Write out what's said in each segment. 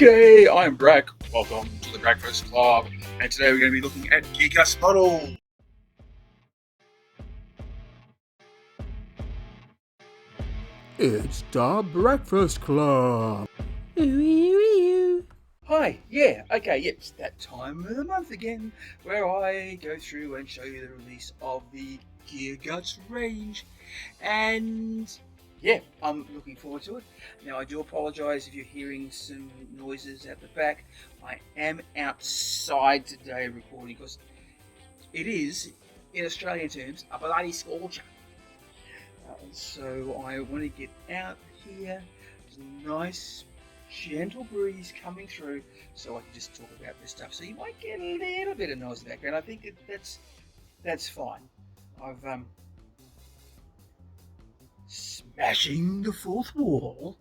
Okay, I'm Brak. Welcome to the Breakfast Club, and today we're going to be looking at Gearguts models. It's the Breakfast Club. Hi, it's that time of the month again where I go through and show you the release of the Gearguts range, and yeah, I'm looking forward to it. Now, I do apologise if you're hearing some noises at the back. I am outside today recording because it is, in Australian terms, a bloody scorcher. So I want to get out here. There's a nice, gentle breeze coming through, so I can just talk about this stuff. So you might get a little bit of noise in the background. I think that's fine. I've smashing the fourth wall.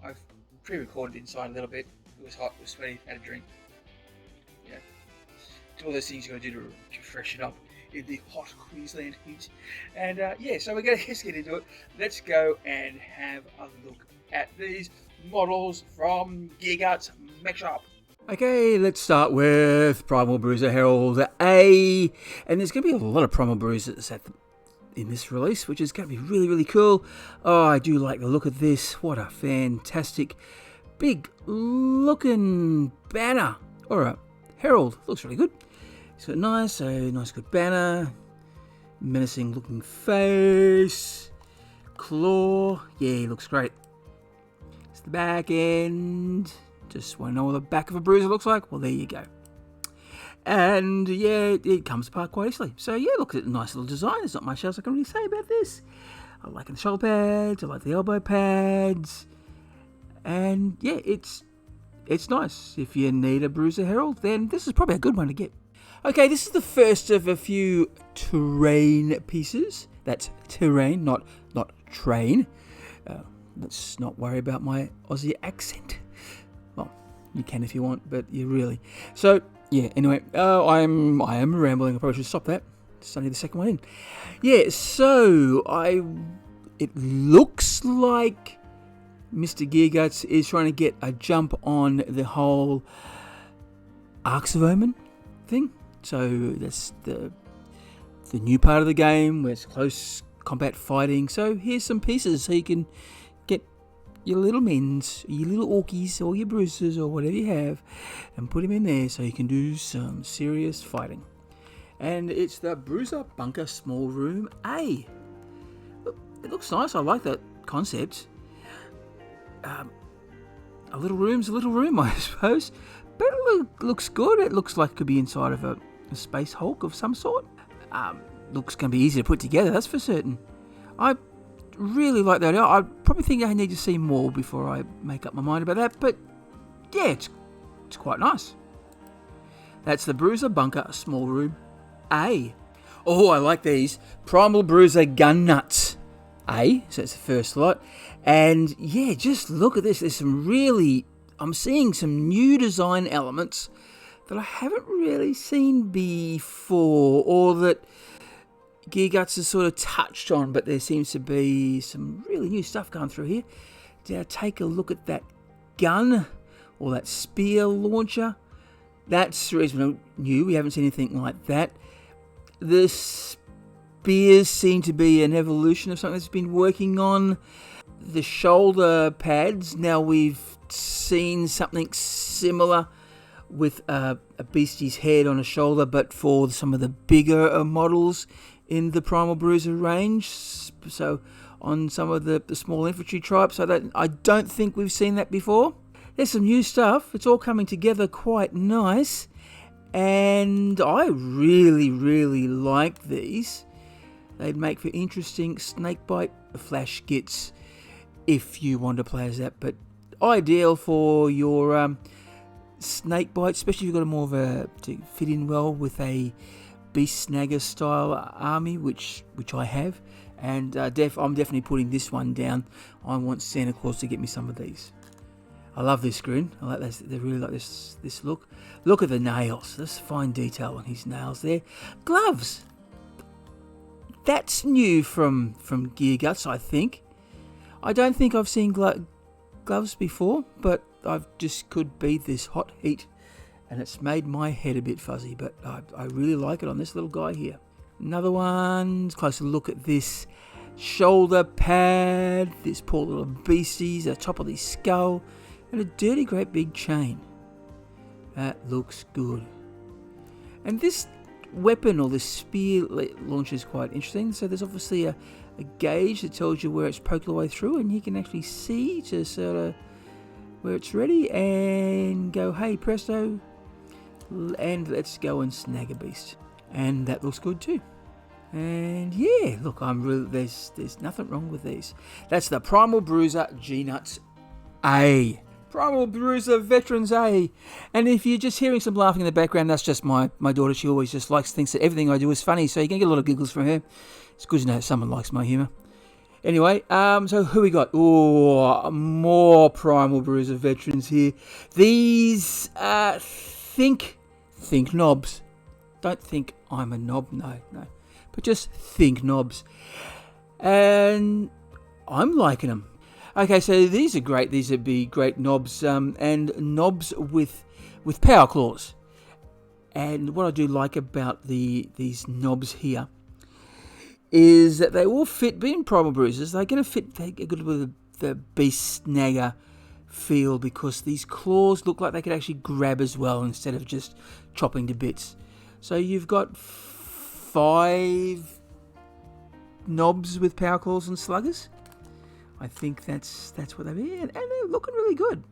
I've pre-recorded inside a little bit. It was hot, it was sweaty, had a drink. Yeah, do all those things you got to do to freshen up in the hot Queensland heat. And so we're going to just get into it. Let's go and have a look at these models from Gearguts Mekhop. Okay, let's start with Primal Bruiser Herald A. And there's going to be a lot of Primal Bruisers in this release, which is going to be really, really cool. Oh, I do like the look of this. What a fantastic, big looking banner. Or a herald. Looks really good. It's got nice good banner. Menacing looking face. Claw. Yeah, looks great. It's the back end. Just want to know what the back of a bruiser looks like? Well, there you go. And yeah, it comes apart quite easily. So yeah, look at the nice little design. There's not much else I can really say about this. I like the shoulder pads. I like the elbow pads. And yeah, it's nice. If you need a Bruiser Herald, then this is probably a good one to get. Okay, this is the first of a few terrain pieces. That's terrain, not train. Let's not worry about my Aussie accent. Well, you can if you want, but you really. So yeah. Anyway, I am rambling. I probably should stop that. It's only the second one in. Yeah. So it looks like Mr. Gearguts is trying to get a jump on the whole Arcs of Omen thing. So that's the new part of the game where it's close combat fighting. So here's some pieces so you can get your little mins, your little orkies, or your bruisers, or whatever you have, and put them in there so you can do some serious fighting. And it's the Bruiser Bunker Small Room A. Look, it looks nice. I like that concept. A little room's a little room, I suppose. But it looks good. It looks like it could be inside of a Space Hulk of some sort. Looks going to be easy to put together, that's for certain. I really like that. I probably think I need to see more before I make up my mind about that. But yeah, it's quite nice. That's the Bruiser Bunker Small Room A. Oh, I like these. Primal Bruiser Gun Nuts A. So it's the first lot. And yeah, just look at this. There's some really... I'm seeing some new design elements that I haven't really seen before, or that Gearguts has sort of touched on, but there seems to be some really new stuff going through here. Now take a look at that gun, or that spear launcher. That's reasonably new. We haven't seen anything like that. The spears seem to be an evolution of something that's been working on. The shoulder pads, now we've seen something similar with a beastie's head on a shoulder, but for some of the bigger models in the Primal Bruiser range. So on some of the small infantry types, I don't think we've seen that before. There's some new stuff. It's all coming together quite nice, and I really, really like these. They'd make for interesting snakebite flash kits if you want to play as that, but ideal for your snakebite, especially if you've got more of a to fit in well with a beast snagger style army, which I have, and I'm definitely putting this one down. I want Santa Claus to get me some of these. I love this grin. I like this. They really like this look. Look at the nails. This fine detail on his nails there. Gloves. That's new from Gearguts, I think. I don't think I've seen gloves before, but I've just could beat this hot heat, and it's made my head a bit fuzzy, but I really like it on this little guy here. Another one, closer look at this shoulder pad, this poor little beasties, the top of his skull, and a dirty great big chain. That looks good. And this weapon, or this spear launcher, is quite interesting. So there's obviously a gauge that tells you where it's poked all the way through, and you can actually see to sort of where it's ready and go, hey presto, and let's go and snag a beast. And that looks good too. And yeah, look, there's nothing wrong with these. That's the Primal Bruiser Gearguts A. Primal Bruiser Veterans A. And if you're just hearing some laughing in the background, that's just my daughter. She always just thinks that everything I do is funny, so you can get a lot of giggles from her. It's good to know someone likes my humour. Anyway, so who we got? Oh, more Primal Bruiser Veterans here. These, think knobs. Don't think I'm a knob, no. But just think knobs. And I'm liking them. Okay, so these are great. These would be great knobs, and knobs with power claws. And what I do like about these knobs here is that they all fit. Being Primal Bruisers, they're going to fit a good bit of the beast snagger feel, because these claws look like they could actually grab as well instead of just chopping to bits. So you've got 5 knobs with power claws and sluggers. I think that's what they be, and they're looking really good.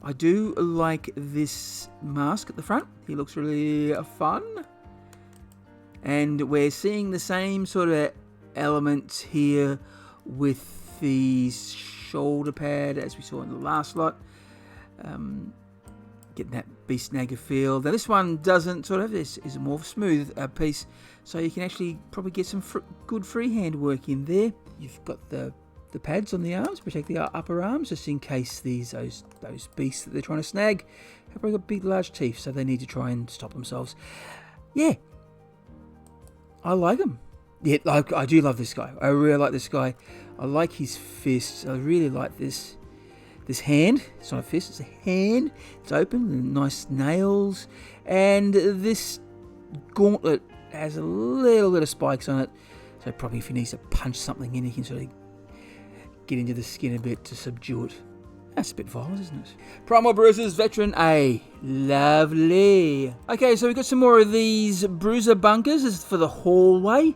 I do like this mask at the front. He looks really fun, and we're seeing the same sort of elements here with the shoulder pad as we saw in the last lot. Getting that beast snagger feel. Now this one doesn't sort of, this is a more smooth piece, so you can actually probably get some good freehand work in there. You've got the pads on the arms, protect the upper arms, just in case those beasts that they're trying to snag have probably got big large teeth, so they need to try and stop themselves. Yeah, I like them. Yeah, I do love this guy. I really like this guy. I like his fists. I really like this hand. It's not a fist, it's a hand. It's open, nice nails, and this gauntlet has a little bit of spikes on it, so probably if he needs to punch something in, he can sort of get into the skin a bit to subdue it. That's a bit violent, isn't it? Primal Bruisers Veteran A. Lovely. Okay, so we've got some more of these bruiser bunkers. This is for the hallway.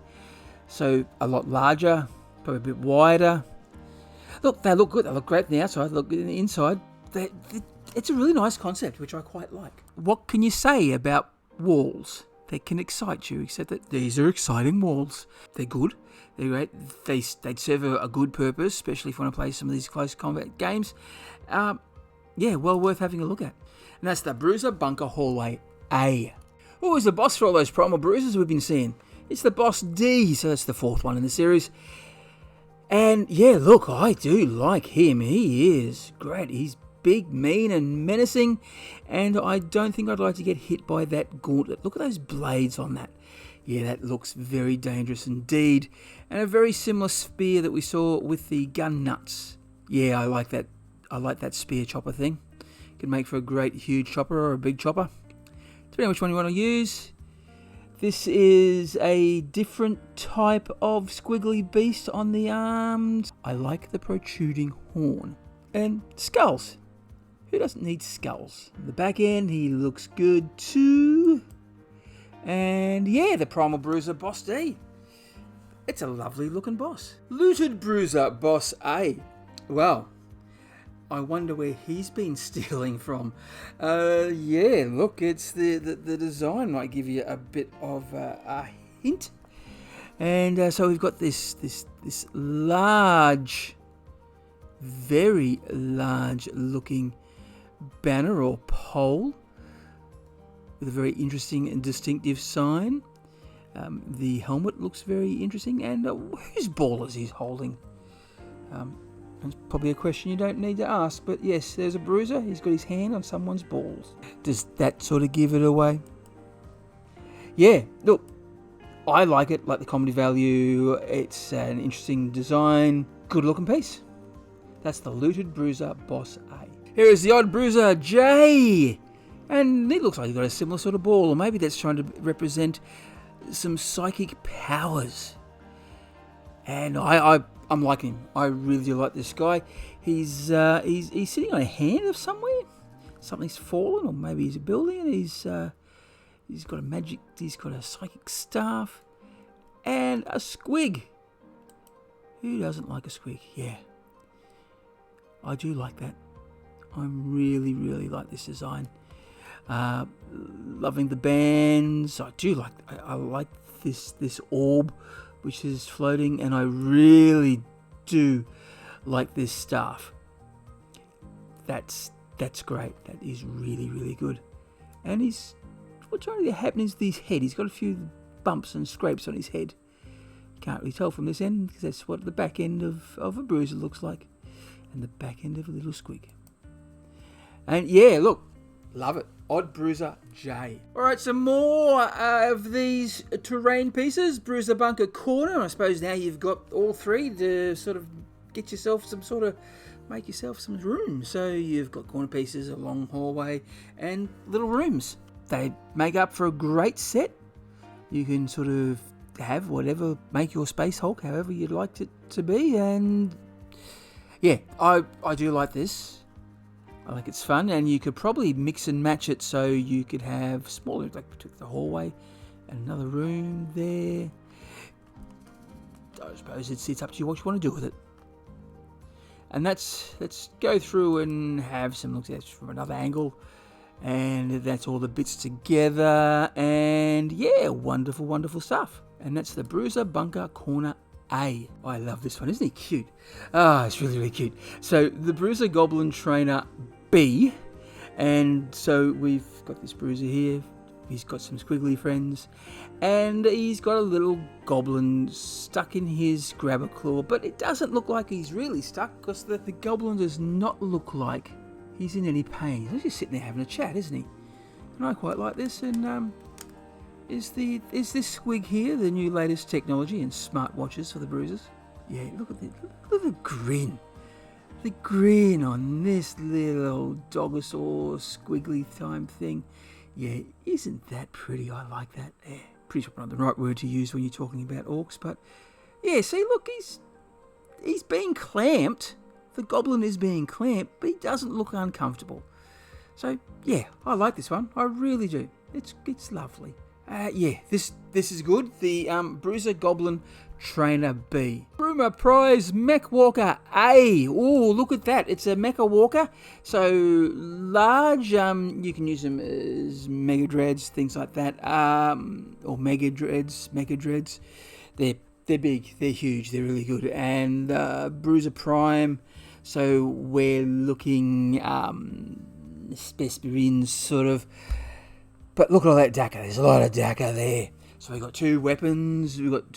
So a lot larger, probably a bit wider. Look, they look good. They look great on the outside. They look good on the inside. It's a really nice concept, which I quite like. What can you say about walls that can excite you, except that these are exciting walls? They're good. They're great. They'd serve a good purpose, especially if you want to play some of these close combat games. Yeah, well worth having a look at. And that's the Bruiser Bunker Hallway A. Who is the boss for all those Primal Bruisers we've been seeing? It's the boss D, so that's the 4th one in the series. And yeah, look, I do like him. He is great. He's big, mean, and menacing. And I don't think I'd like to get hit by that gauntlet. Look at those blades on that. Yeah, that looks very dangerous indeed. And a very similar spear that we saw with the gun nuts. Yeah, I like that. I like that spear chopper thing. Can make for a great huge chopper or a big chopper, depending on which one you want to use. This is a different type of squiggly beast on the arms. I like the protruding horn. And skulls. Who doesn't need skulls? The back end, he looks good too. And yeah, the Primal Bruiser Boss D. It's a lovely looking boss. Looted Bruiser Boss A. Well, I wonder where he's been stealing from. Yeah, look, it's the design might give you a bit of a hint. And so we've got this large, very large looking banner or pole with a very interesting and distinctive sign. The helmet looks very interesting, and whose ball is he holding? That's probably a question you don't need to ask, but yes, there's a bruiser. He's got his hand on someone's balls. Does that sort of give it away? Yeah, look, I like it, like the comedy value. It's an interesting design, good looking piece. That's the Looted Bruiser Boss A. Here is the Odd Bruiser J. And it looks like he's got a similar sort of ball, or maybe that's trying to represent some psychic powers. And I'm liking him. I really do like this guy. He's sitting on a hand of somewhere. Something's fallen, or maybe he's a building, and he's got a magic. He's got a psychic staff and a squig. Who doesn't like a squig? Yeah, I do like that. I really, really like this design. Loving the bands. I do like. I like this orb, which is floating, and I really do like this staff. That's great. That is really, really good. And what's really happening is his head. He's got a few bumps and scrapes on his head. Can't really tell from this end, because that's what the back end of a bruiser looks like, and the back end of a little squig. And yeah, look, love it. Odd Bruiser J. Alright, some more of these terrain pieces. Bruiser Bunker Corner. I suppose now you've got all three to sort of get yourself make yourself some room. So you've got corner pieces, a long hallway, and little rooms. They make up for a great set. You can sort of have whatever, make your space Hulk however you'd like it to be. And yeah, I do like this. I think it's fun, and you could probably mix and match it so you could have smaller, like the hallway and another room there. I suppose it's up to you what you want to do with it. And let's go through and have some looks at this from another angle, and that's all the bits together, and yeah, wonderful, wonderful stuff. And that's the Bruiser Bunker Corner A. I love this one, isn't he cute? Ah, it's really, really cute. So the Bruiser Goblin Trainer B, and so we've got this Bruiser here. He's got some squiggly friends, and he's got a little goblin stuck in his grabber claw, but it doesn't look like he's really stuck, because the goblin does not look like he's in any pain. He's just sitting there having a chat, isn't he? And I quite like this. And is this squig here the new latest technology in smartwatches for the Bruisers? Yeah, look at the grin. The grin on this little Dogosaur squiggly time thing. Yeah, isn't that pretty? I like that. Yeah, pretty sure not the right word to use when you're talking about orcs, but yeah, see, look, he's being clamped. The goblin is being clamped, but he doesn't look uncomfortable. So yeah, I like this one. I really do. It's lovely. Yeah, this is good. The Bruiser Goblin Trainer B. Rumour Prize Mech Walker A. Oh, look at that. It's a Mecha Walker. So large, you can use them as Mega Dreads, things like that. Or Mega Dreads, Mega Dreads. They're big, they're huge, they're really good. And Bruiser Prime. So we're looking Spesperins sort of. But look at all that Dakka. There's a lot of Dakka there. So we've got two weapons. We've got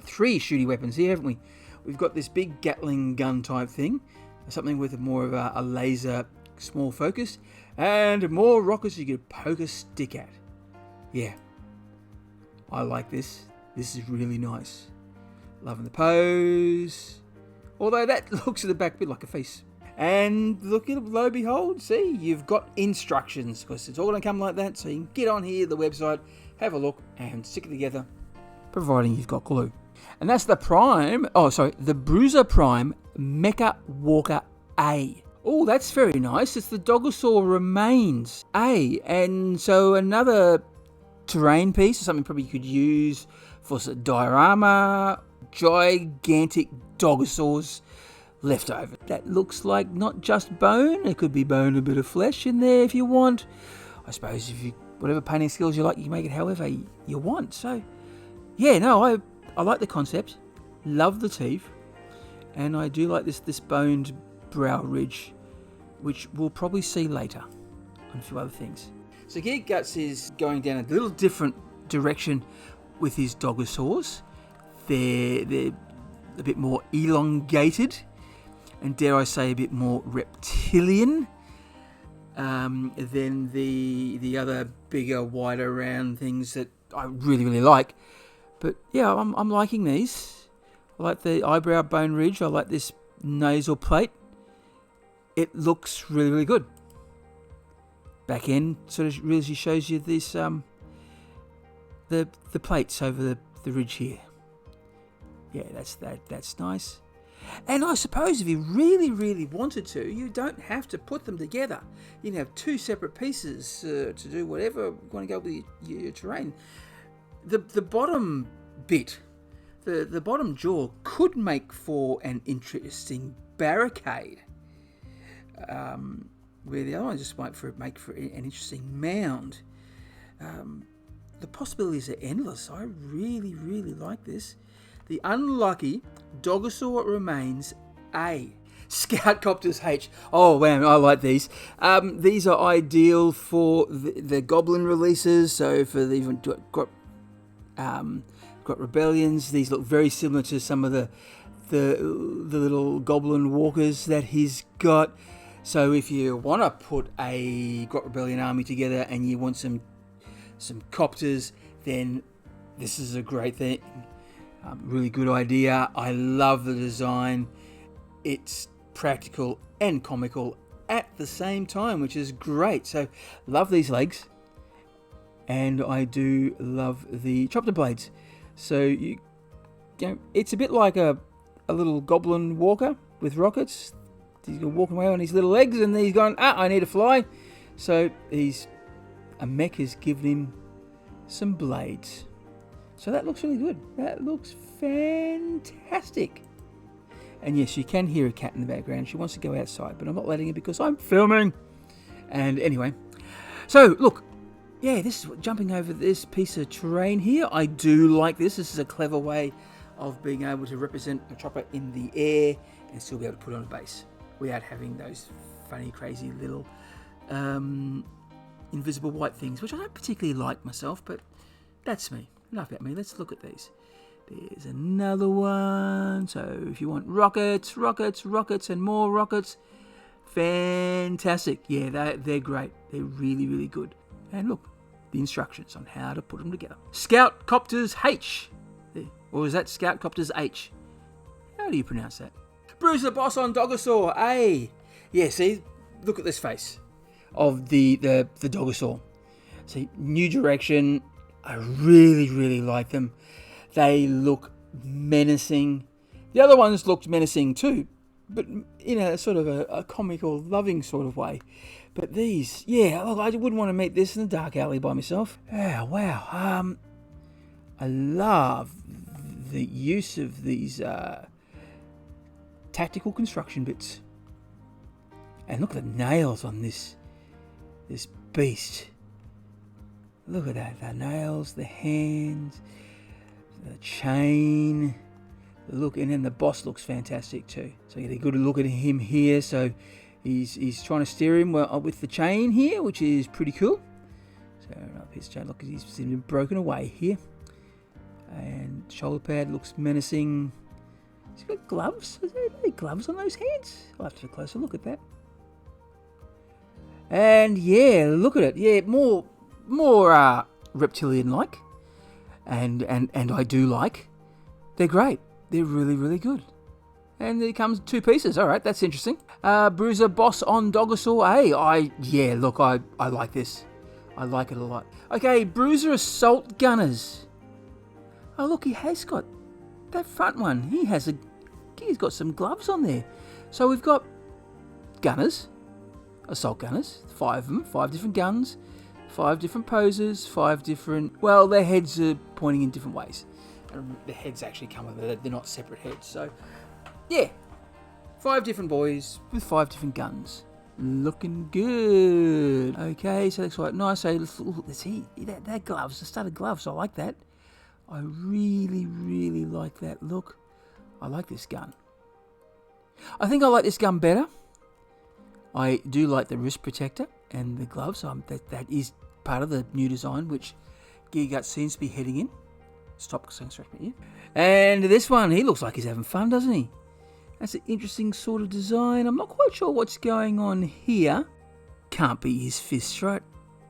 three shooty weapons here, haven't we? We've got this big Gatling gun type thing, something with more of a laser small focus, and more rockets you could poke a stick at. Yeah, I like this. This is really nice. Loving the pose. Although that looks at the back a bit like a face. And look at lo behold, see, you've got instructions, because it's all going to come like that, so you can get on here, the website, have a look, and stick it together, providing you've got glue. And that's the the Bruiser Prime Mecha Walker A. Oh, that's very nice. It's the Dogosaur Remains A. And so another terrain piece, or something probably you could use for some diorama, gigantic Dogosaurs left over. That looks like not just bone. It could be bone and a bit of flesh in there if you want. I suppose if you whatever painting skills you like, you can make it however you want. So yeah, no, I like the concept. Love the teeth, and I do like this boned brow ridge, which we'll probably see later on a few other things. So Gearguts is going down a little different direction with his Dogosaurs. They're a bit more elongated, and dare I say a bit more reptilian than the other bigger, wider, round things that I really, really like. But yeah, I'm liking these. I like the eyebrow bone ridge. I like this nasal plate. it looks really, really good. Back end sort of really shows you this the plates over the ridge here. Yeah, that's nice. And I suppose if you really, really wanted to, you don't have to put them together. You can have two separate pieces to do whatever you want to go with your terrain. The bottom bit, the bottom jaw could make for an interesting barricade. Where the other one just might make for an interesting mound. The possibilities are endless. I really, really like this. The unlucky Dogosaur remains A. Scout Copters H. Oh man, I like these. These are ideal for the Goblin releases. So for the got Rebellions, these look very similar to some of the little Goblin Walkers that he's got. So if you want to put a Grot Rebellion army together and you want some Copters, then this is a great thing. Really good idea. I love the design. It's practical and comical at the same time, which is great. So love these legs, and I do love the chopper blades. So you know, it's a bit like a little Goblin Walker with rockets. He's walking away on his little legs, and he's going, I need to fly. So a mech has given him some blades. So that looks really good. That looks fantastic. And yes, you can hear a cat in the background. She wants to go outside, but I'm not letting her because I'm filming. And anyway, so look, yeah, this is jumping over this piece of terrain here. I do like this. This is a clever way of being able to represent a chopper in the air and still be able to put on a base without having those funny, crazy little invisible white things, which I don't particularly like myself, but that's me. Enough about me. Let's look at these. There's another one. So if you want rockets, and more rockets, fantastic. Yeah, they're great. They're really, really good. And look, the instructions on how to put them together. Scout Copters H. Or is that Scout Copters H? How do you pronounce that? Bruiser Boss on Dogosaur A. Yeah, see, look at this face of the Dogosaur. See, new direction. I really, really like them. They look menacing. The other ones looked menacing too, but in a sort of a comical, loving sort of way. But these, yeah, look, I wouldn't want to meet this in a dark alley by myself. Oh, wow. I love the use of these tactical construction bits. And look at the nails on this beast. Look at that, the nails, the hands, the chain. Look, and then the boss looks fantastic too. So you get a good look at him here. So he's trying to steer him with the chain here, which is pretty cool. So another piece of chain, look, he's been broken away here. And shoulder pad looks menacing. He's got gloves. Are there gloves on those hands? I'll have to have a closer look at that. And yeah, look at it. Yeah, more reptilian-like, and I do like. They're great. They're really, really good. And it comes two pieces. All right, that's interesting. Bruiser Boss on Dogosaur A. I like this. I like it a lot. Okay, Bruiser Assault Gunners. Oh look, he has got that front one. He's got some gloves on there. So we've got gunners, assault gunners, 5 of them, 5 different guns. 5 different poses, 5 different... Well, their heads are pointing in different ways. And the heads actually come with it. They're not separate heads. So, yeah. 5 different boys with 5 different guns. Looking good. Okay, so that's quite nice. So, let's see. That gloves, the studded gloves. I like that. I really, really like that look. I like this gun. I think I like this gun better. I do like the wrist protector and the gloves. That is part of the new design, which Gearguts seems to be heading in. Stop saying scratch at you. And this one, he looks like he's having fun, doesn't he? That's an interesting sort of design. I'm not quite sure what's going on here. Can't be his fist, right?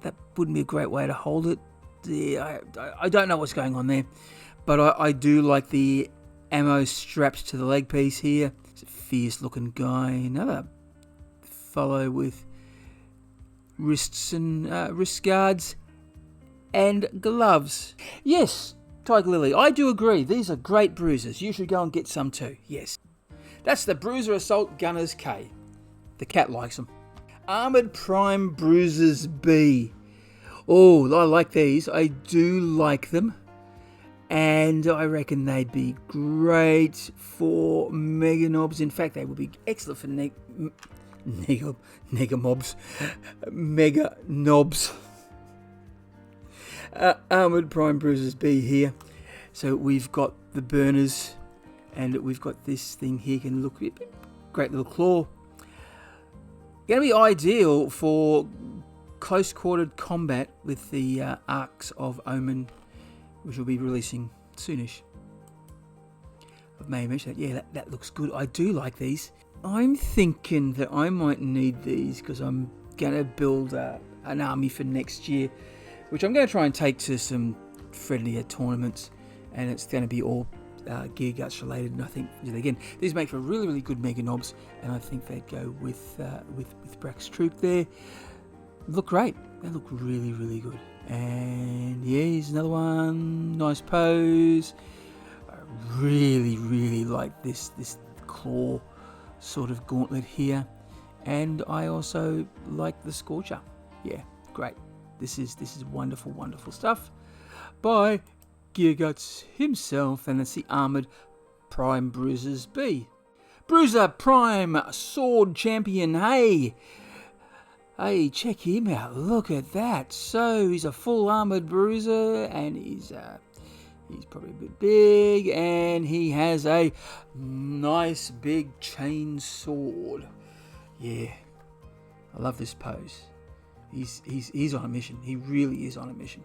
That wouldn't be a great way to hold it. Yeah, I don't know what's going on there. But I do like the ammo strapped to the leg piece here. It's a fierce looking guy. Another follow with wrists and wrist guards and gloves. Yes, Tiger Lily, I do agree. These are great bruisers. You should go and get some too. Yes. That's the Bruiser Assault Gunners K. The cat likes them. Armoured Prime Bruisers B. Oh, I like these. I do like them. And I reckon they'd be great for Mega Knobs. In fact, they would be excellent for Mega Knobs. Armoured Prime Bruisers B here. So we've got the burners, and we've got this thing here. Can look great little claw. Going to be ideal for close quartered combat with the Arcs of Omen, which will be releasing soonish. I may mention that. Yeah, that looks good. I do like these. I'm thinking that I might need these because I'm going to build an army for next year, which I'm going to try and take to some friendlier tournaments, and it's going to be all Gearguts related. And I think, again, these make for really, really good Mega Knobs, and I think they'd go with Brak's troop there. Look great. They look really, really good. And yeah, here's another one. Nice pose. I really, really like this claw sort of gauntlet here. And I also like the Scorcher. Yeah, great. This is wonderful, wonderful stuff by Gearguts himself, and it's the Armoured Prime Bruisers B. Bruiser Prime Sword Champion, hey, check him out. Look at that. So he's a full armoured bruiser, and he's probably a bit big, and he has a nice big chain sword. Yeah, I love this pose. He's on a mission. He really is on a mission.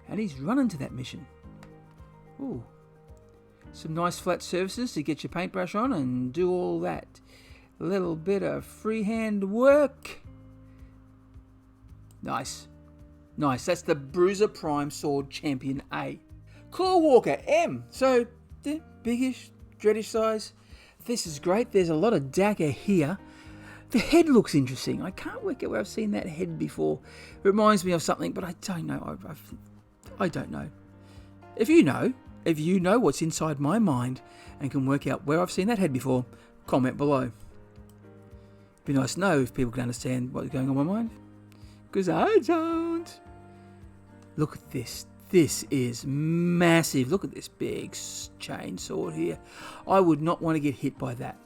And he's running to that mission. Ooh. Some nice flat surfaces to get your paintbrush on and do all that. A little bit of freehand work. Nice. Nice. That's the Bruiser Prime Sword Champion A. Clawwalker M. So, biggish, dreadish size. This is great. There's a lot of dagger here. The head looks interesting. I can't work out where I've seen that head before. It reminds me of something, but I don't know. I don't know. If you know what's inside my mind and can work out where I've seen that head before, comment below. It'd be nice to know if people can understand what's going on in my mind, because I don't. Look at this. This is massive. Look at this big chain sword here. I would not want to get hit by that.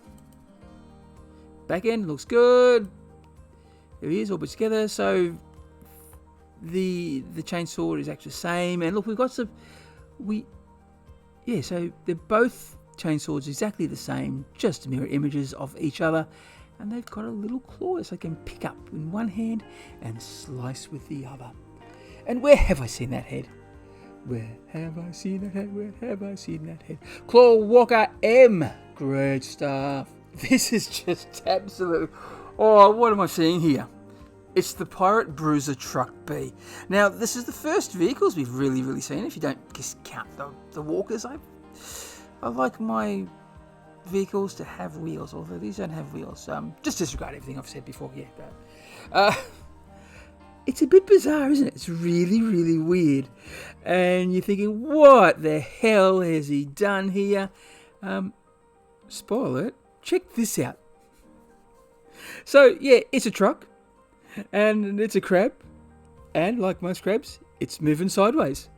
Back end looks good. There he is, all put together. So the chain sword is actually the same. And look, we've got some. So they're both chain swords exactly the same, just mirror images of each other. And they've got a little claw so I can pick up in one hand and slice with the other. And where have I seen that head? Where have I seen that head? Where have I seen that head? Clawwalker M. Great stuff. This is just absolute. Oh, what am I seeing here? It's the Pirate Bruiser Truck B. Now, this is the first vehicles we've really seen, if you don't just count the walkers. I like my vehicles to have wheels, although these don't have wheels. Just disregard everything I've said before. Yeah, but it's a bit bizarre, isn't it? It's really weird, and you're thinking, what the hell has he done here? Spoiler alert! Check this out. So yeah, it's a truck, and it's a crab, and like most crabs, it's moving sideways.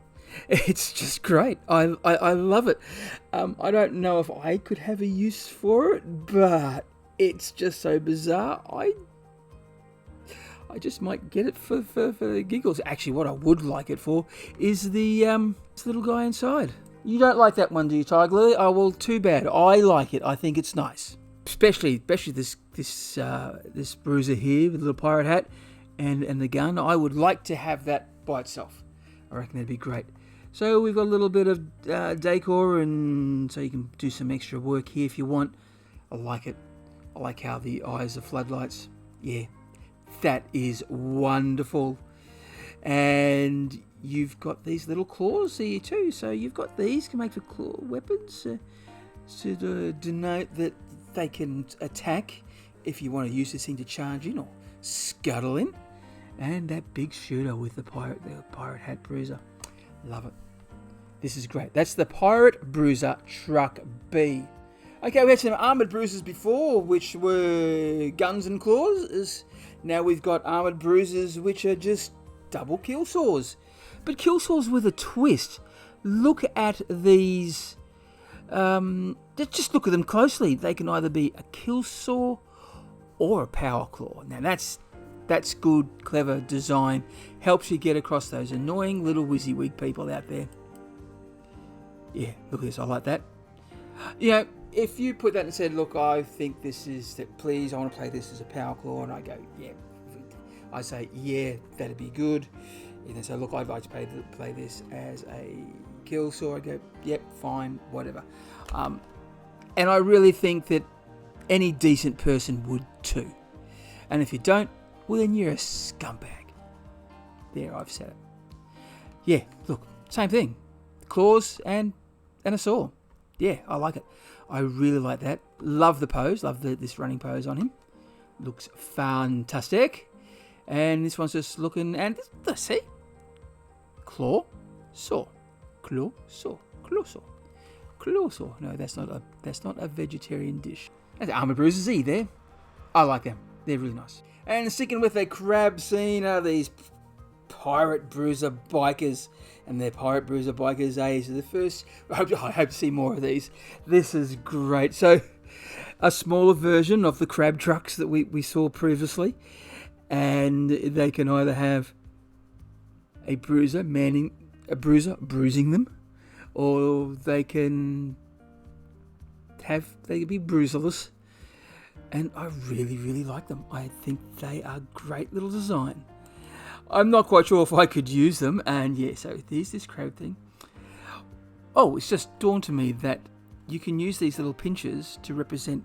It's just great. I love it. I don't know if I could have a use for it, but it's just so bizarre. I just might get it for the giggles. Actually, what I would like it for is the this little guy inside. You don't like that one, do you, Tiger Lily? Oh, well, too bad. I like it. I think it's nice. Especially this bruiser here with a little pirate hat and the gun. I would like to have that by itself. I reckon that'd be great. So we've got a little bit of decor, and so you can do some extra work here if you want. I like it. I like how the eyes are floodlights. Yeah, that is wonderful. And you've got these little claws here too. So you've got these can make for claw weapons to denote that they can attack if you want to use this thing to charge in or scuttle in. And that big shooter with the pirate hat bruiser. Love it. This is great. That's the Pirate Bruiser Truck B. Okay, we had some armoured bruisers before, which were guns and claws. Now we've got armoured bruisers, which are just double kill saws. But kill saws with a twist. Look at these. Just look at them closely. They can either be a kill saw or a power claw. Now that's good, clever design. Helps you get across those annoying little WYSIWYG people out there. Yeah, look at this. I like that. You know, if you put that and said, look, I think this is that. Please, I want to play this as a power claw, and I go, yeah. I say, yeah, that'd be good. And they say, look, I'd like to play this as a kill saw. I go, yep, fine, whatever. And I really think that any decent person would too. And if you don't, well, then you're a scumbag. There, I've said it. Yeah, look, same thing. Claws and a saw. Yeah, I like it. I really like that. Love the pose. Love this running pose on him. Looks fantastic. And this one's just looking, and let's see. Claw, saw. Claw, saw. Claw, saw. Claw, saw. No, that's not a vegetarian dish. That's Armoured Bruiser Z there. I like them. They're really nice. And sticking with a crab scene are these Pirate Bruiser Bikers. And they're Pirate Bruiser Bikers A. So the first, I hope to see more of these. This is great. So a smaller version of the crab trucks that we saw previously. And they can either have a bruiser bruising them, or they can be bruiserless. And I really, really like them. I think they are great little design. I'm not quite sure if I could use them. And yeah, so there's this crowd thing. Oh, it's just dawned to me that you can use these little pinchers to represent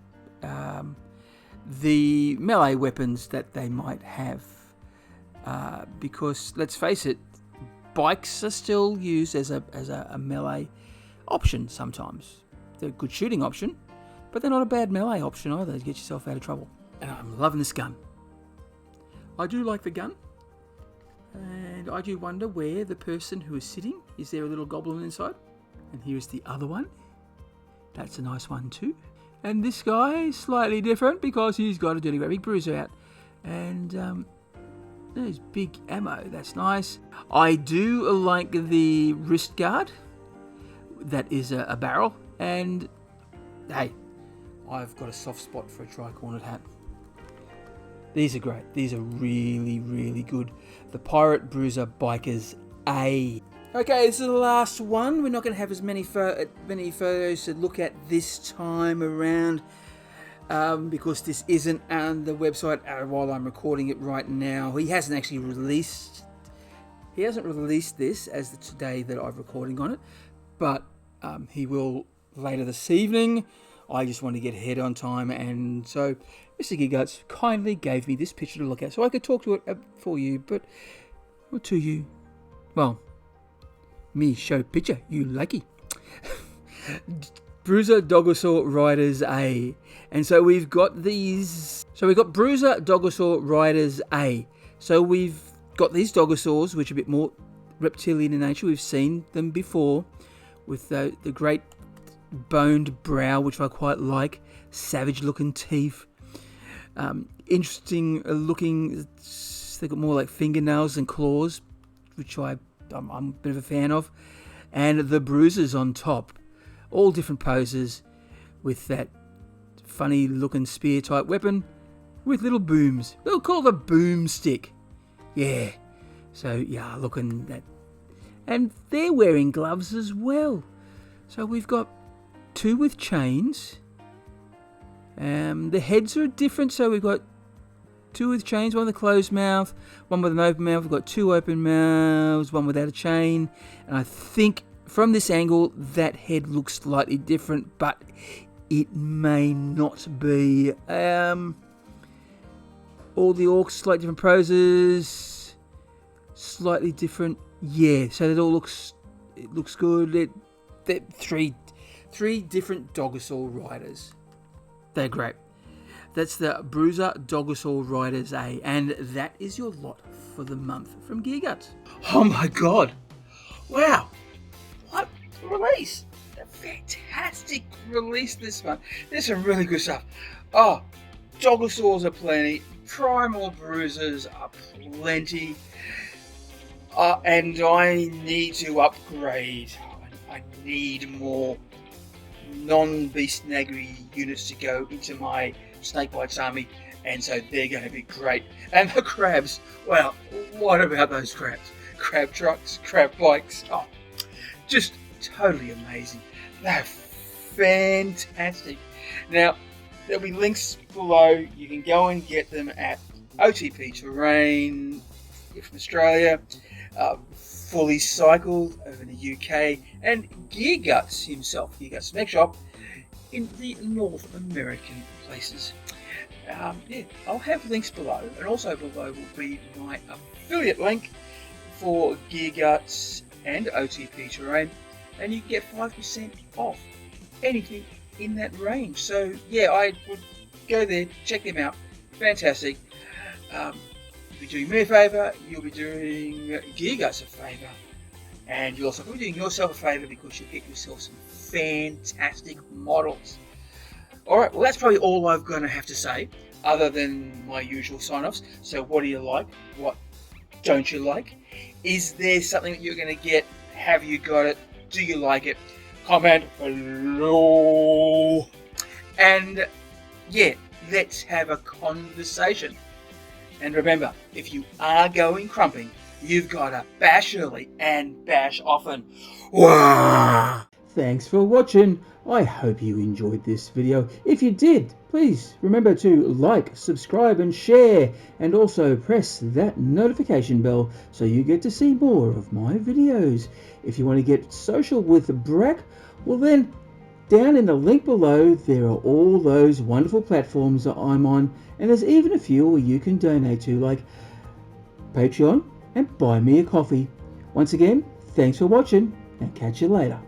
the melee weapons that they might have. Because, let's face it, bikes are still used as a melee option sometimes. They're a good shooting option, but they're not a bad melee option either to get yourself out of trouble. And I'm loving this gun. I do like the gun. And I do wonder where the person who is sitting, is there a little goblin inside? And here's the other one. That's a nice one too. And this guy is slightly different because he's got a Dirty Rabbit Bruiser out. And there's big ammo. That's nice. I do like the wrist guard. That is a barrel. And hey, I've got a soft spot for a tri-cornered hat. These are great. These are really, really good. The Pirate Bruiser Bikers A. Okay, this is the last one. We're not going to have as many photos to look at this time around because this isn't on the website while I'm recording it right now. He hasn't actually released. He hasn't released this as the today that I'm recording on it, but he will later this evening. I just want to get ahead on time, and so Mr. Gearguts kindly gave me this picture to look at so I could talk to it for you, but to you. Well, me show picture, you lucky. Bruiser Dogosaur Riders A. And so we've got these. So we've got Bruiser Dogosaur Riders A. So we've got these Dogosaurs, which are a bit more reptilian in nature. We've seen them before with the great boned brow, which I quite like. Savage looking teeth. Interesting looking. They've got more like fingernails and claws, which I'm a bit of a fan of. And the bruisers on top. All different poses with that funny looking spear type weapon with little booms. We'll call it a boomstick. Yeah. So yeah, looking that. And they're wearing gloves as well. So we've got two with chains. The heads are different, so we've got two with chains, one with a closed mouth, one with an open mouth. We've got two open mouths, one without a chain. And I think from this angle, that head looks slightly different, but it may not be. All the orcs, slightly different poses, slightly different. Yeah, so it looks good. They're three different Dogosaur riders. They're great. That's the Bruiser Doggosaur Riders A, and that is your lot for the month from Gearguts. Oh my god! Wow! What release! A fantastic release this month. There's some really good stuff. Oh, Doggosaurs are plenty. Primal Bruisers are plenty. And I need to upgrade. I need more non-beast naggery units to go into my Snakebites army, and so they're going to be great. And the crabs, well, what about those crabs? Crab trucks, crab bikes, oh, just totally amazing. They're fantastic. Now, there'll be links below. You can go and get them at OTP Terrain from Australia, Fully Cycled over in the UK, and Gearguts himself, Gearguts Mekhop, in the North American places. Yeah, I'll have links below, and also below will be my affiliate link for Gearguts and OTP Terrain, and you can get 5% off anything in that range. So yeah, I would go there, check them out. Fantastic. You'll be doing me a favour, you'll be doing Gearguts a favour, and you'll also be doing yourself a favour because you'll get yourself some fantastic models. Alright, well that's probably all I'm going to have to say, other than my usual sign-offs. So what do you like? What don't you like? Is there something that you're going to get? Have you got it? Do you like it? Comment below. And yeah, let's have a conversation. And remember, if you are going crumping, you've got to bash early and bash often. Wah! Thanks for watching. I hope you enjoyed this video. If you did, please remember to like, subscribe and share, and also press that notification bell so you get to see more of my videos. If you want to get social with Brak, well then, down in the link below there are all those wonderful platforms that I'm on, and there's even a few where you can donate to, like Patreon and Buy Me a Coffee. Once again, thanks for watching, and catch you later.